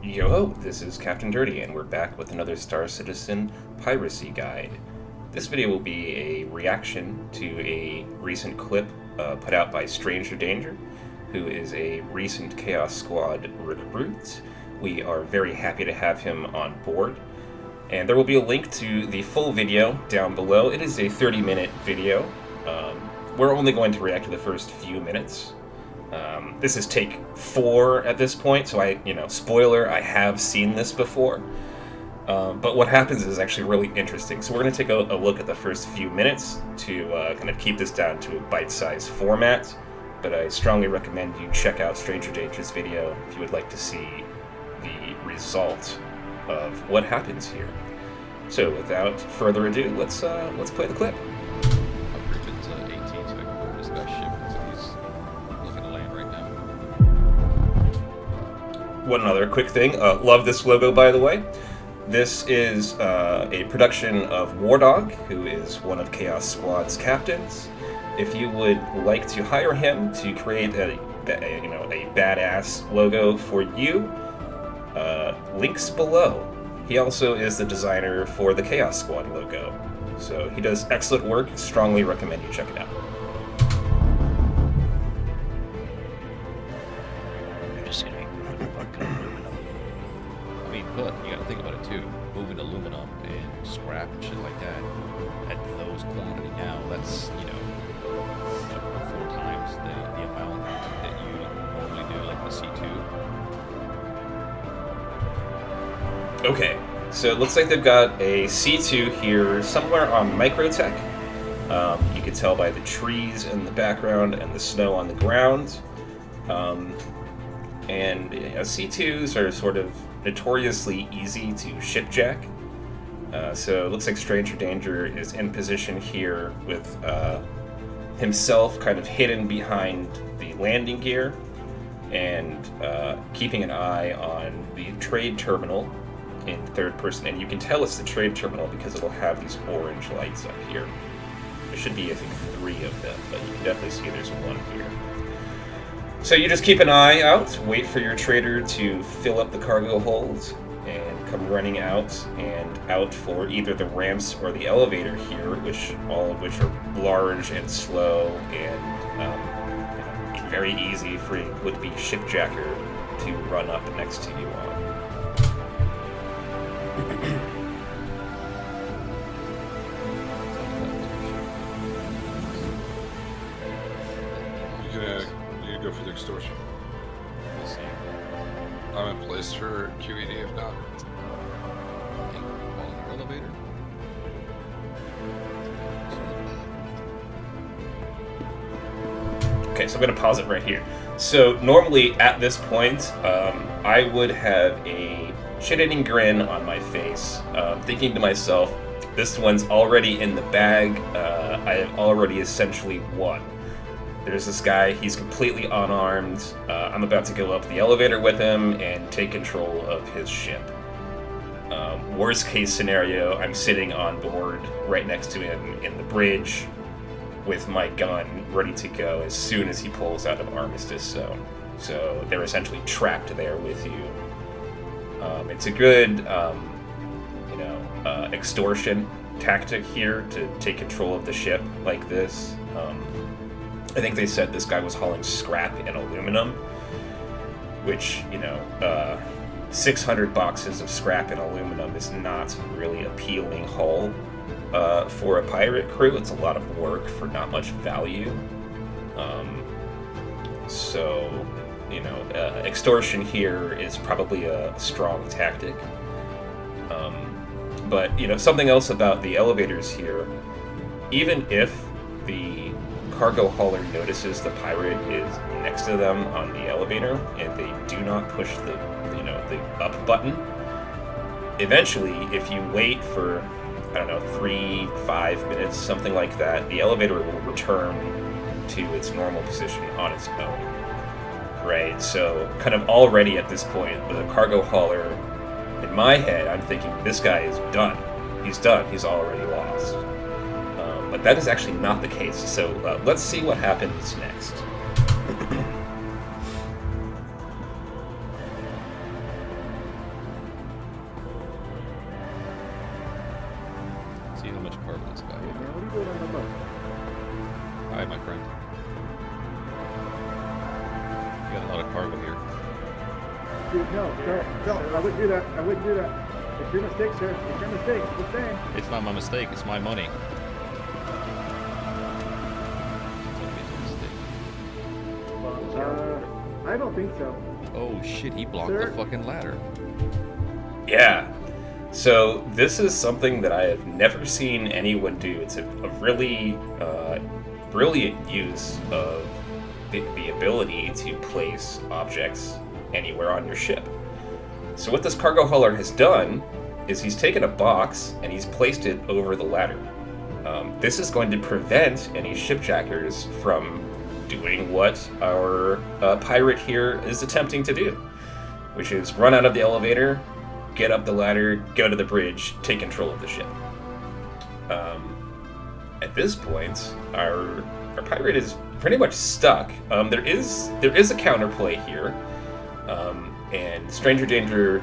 Yo, this is Captain Dirty, and we're back with another Star Citizen Piracy Guide. This video will be a reaction to a recent clip put out by Stranger Danger, who is a recent Chaos Squad recruit. We are very happy to have him on board. And there will be a link to the full video down below. It is a 30-minute video. We're only going to react to the first few minutes. This is take 4 at this point, so spoiler, I have seen this before. But what happens is actually really interesting. So we're going to take a look at the first few minutes to kind of keep this down to a bite-sized format. But I strongly recommend you check out Stranger Danger's video if you would like to see the result of what happens here. So without further ado, let's play the clip. One other quick thing, love this logo, by the way. This is a production of Wardog, who is one of Chaos Squad's captains. If you would like to hire him to create a badass logo for you, links below. He also is the designer for the Chaos Squad logo, so he does excellent work. Strongly recommend you check it out. But you gotta think about it too. Moving aluminum and scrap and shit like that at those quantity now, that's 4 times the amount that you normally do, like the C2. Okay, so it looks like they've got a C2 here somewhere on Microtech. You can tell by the trees in the background and the snow on the ground. And C2s are sort of notoriously easy to shipjack. So it looks like Stranger Danger is in position here with himself kind of hidden behind the landing gear and keeping an eye on the trade terminal in third person. And you can tell it's the trade terminal because it'll have these orange lights up here. There should be, I think, 3 of them, but you can definitely see there's one here. So you just keep an eye out, wait for your trader to fill up the cargo holds, and come running out for either the ramps or the elevator here, all of which are large and slow and very easy for a would-be shipjacker to run up next to you on. Go for the extortion. We'll see. I'm in place for QED if not. Hey, call your elevator. Okay, so I'm going to pause it right here. So normally at this point, I would have a shit-eating grin on my face, thinking to myself, this one's already in the bag, I have already essentially won. There's this guy, he's completely unarmed. I'm about to go up the elevator with him and take control of his ship. Worst case scenario, I'm sitting on board right next to him in the bridge with my gun ready to go as soon as he pulls out of Armistice Zone. So they're essentially trapped there with you. It's a good, extortion tactic here to take control of the ship like this. I think they said this guy was hauling scrap and aluminum, which, 600 boxes of scrap and aluminum is not really appealing haul for a pirate crew. It's a lot of work for not much value. Extortion here is probably a strong tactic. But, something else about the elevators here, even if the cargo hauler notices the pirate is next to them on the elevator and they do not push the up button, eventually if you wait for 3-5 minutes, something like that, the elevator will return to its normal position on its own, right? So kind of already at this point, the cargo hauler, in my head, I'm thinking this guy is done. He's done. He's already lost. But that is actually not the case. So let's see what happens next. this guy. Hey, man, what are you doing on the boat? Hi, my friend. You got a lot of cargo here. Dude, no, I wouldn't do that. I wouldn't do that. It's your mistake, sir. It's your mistake. Just saying. It's not my mistake. It's my money. I don't think so. Oh shit! He blocked Sir? the fucking ladder. Yeah. So this is something that I have never seen anyone do. It's a really brilliant use of the ability to place objects anywhere on your ship. So what this cargo hauler has done is he's taken a box and he's placed it over the ladder. This is going to prevent any shipjackers from doing what our pirate here is attempting to do, which is run out of the elevator, get up the ladder, go to the bridge, take control of the ship. At this point, our pirate is pretty much stuck. There is a counterplay here, and Stranger Danger,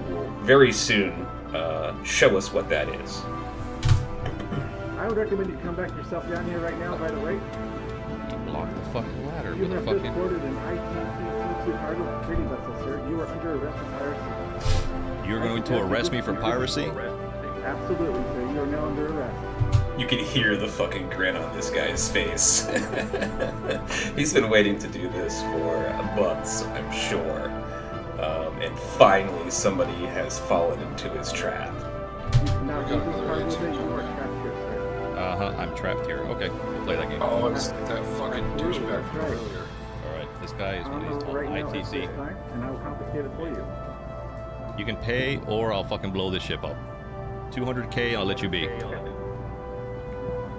will very soon show us what that is. I would recommend you come back yourself down here right now, by the way. He blocked the fucking ladder You with a have just fucking. boarded an ITC-C2 cargo trading vessel, sir. You are under arrest for piracy. You're going to arrest me for piracy? Absolutely, sir. You are now under arrest. You can hear the fucking grin on this guy's face. He's been waiting to do this for months, I'm sure. And finally, somebody has fallen into his trap. You cannot I leave got this another cargo ATM bay. You are card. trapped here, sir. I'm trapped here. Okay, we'll play that game. Oh, it's that fucking douchebag from earlier. Alright, this guy is I'm released on right now at this ITC. time, and I will confiscate it for you. You can pay or I'll fucking blow this ship up. 200k, I'll let you be.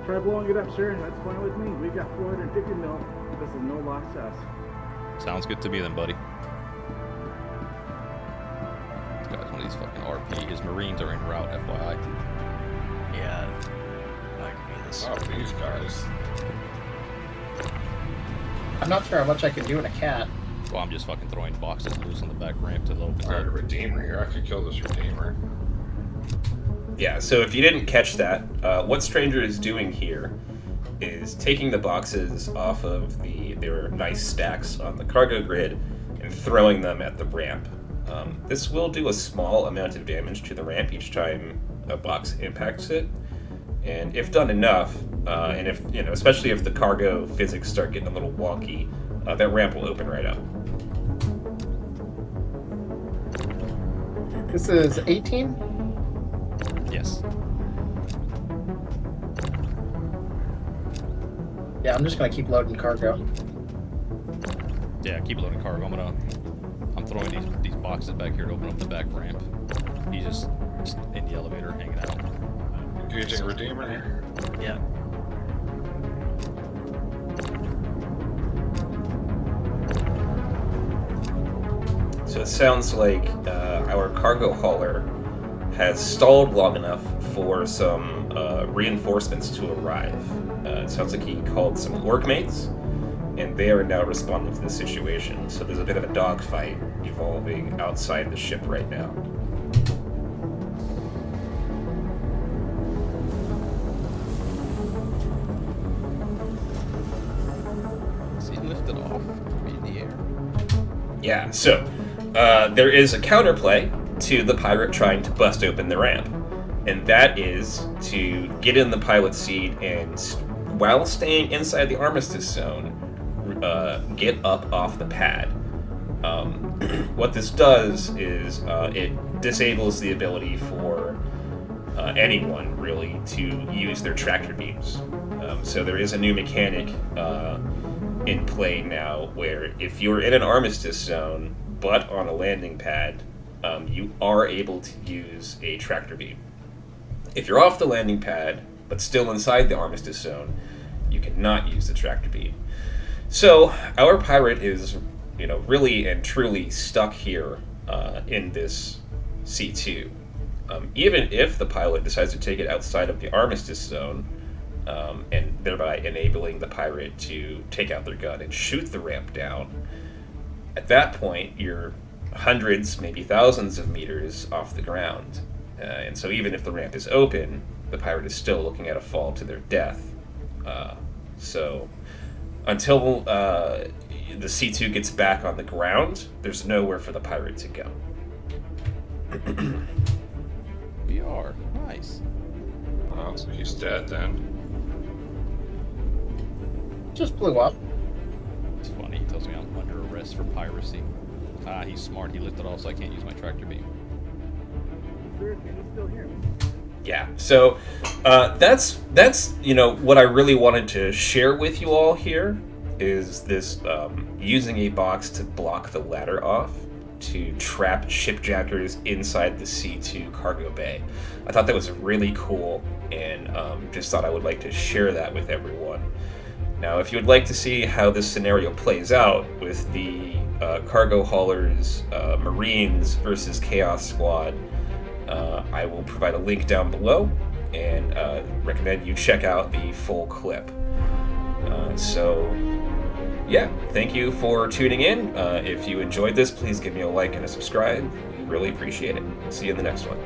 Try blowing it up, sir. That's fine with me. We've got 450 mil. This is no loss to us. Sounds good to me then, buddy. This guy's one of these fucking RP. His Marines are en route, FYI. Yeah, I could be this. Oh, these guys. I'm not sure how much I can do in a cat. Well, I'm just fucking throwing boxes loose on the back ramp to the open Alright, a door. Redeemer here. I could kill this Redeemer. Yeah, so if you didn't catch that, what Stranger is doing here is taking the boxes off of their nice stacks on the cargo grid and throwing them at the ramp. This will do a small amount of damage to the ramp each time a box impacts it, and if done enough, and if especially if the cargo physics start getting a little wonky, that ramp will open right up. This is 18? Yes. Yeah, I'm just gonna keep loading cargo. Yeah, keep loading cargo. I'm throwing these boxes back here to open up the back ramp. He's just in the elevator hanging out. Engaging a Redeemer here. Yeah. So it sounds like our cargo hauler has stalled long enough for some reinforcements to arrive. It sounds like he called some workmates, and they are now responding to the situation. So there's a bit of a dogfight evolving outside the ship right now. Is he lifted off in the air? Yeah, so there is a counterplay to the pirate trying to bust open the ramp, and that is to get in the pilot's seat and, while staying inside the armistice zone, get up off the pad. What this does is it disables the ability for anyone, really, to use their tractor beams. So there is a new mechanic in play now where if you're in an armistice zone but on a landing pad, you are able to use a tractor beam. If you're off the landing pad but still inside the armistice zone, you cannot use the tractor beam. So our pirate is, really and truly stuck here in this C2. Even if the pilot decides to take it outside of the armistice zone, and thereby enabling the pirate to take out their gun and shoot the ramp down, at that point you're hundreds, maybe thousands of meters off the ground. And so even if the ramp is open, the pirate is still looking at a fall to their death. So until the C2 gets back on the ground, there's nowhere for the pirate to go. We are. Nice. Oh, so he's dead then. Just blew up. It's funny. He tells me I'm under arrest for piracy. Ah, he's smart. He lifted off, so I can't use my tractor beam. Sir, can you still hear me? Yeah, so that's what I really wanted to share with you all here is this using a box to block the ladder off to trap shipjackers inside the C2 cargo bay. I thought that was really cool, and just thought I would like to share that with everyone. Now, if you would like to see how this scenario plays out with the cargo haulers, Marines versus Chaos Squad, I will provide a link down below, and recommend you check out the full clip. Yeah, thank you for tuning in. If you enjoyed this, please give me a like and a subscribe. We really appreciate it. See you in the next one.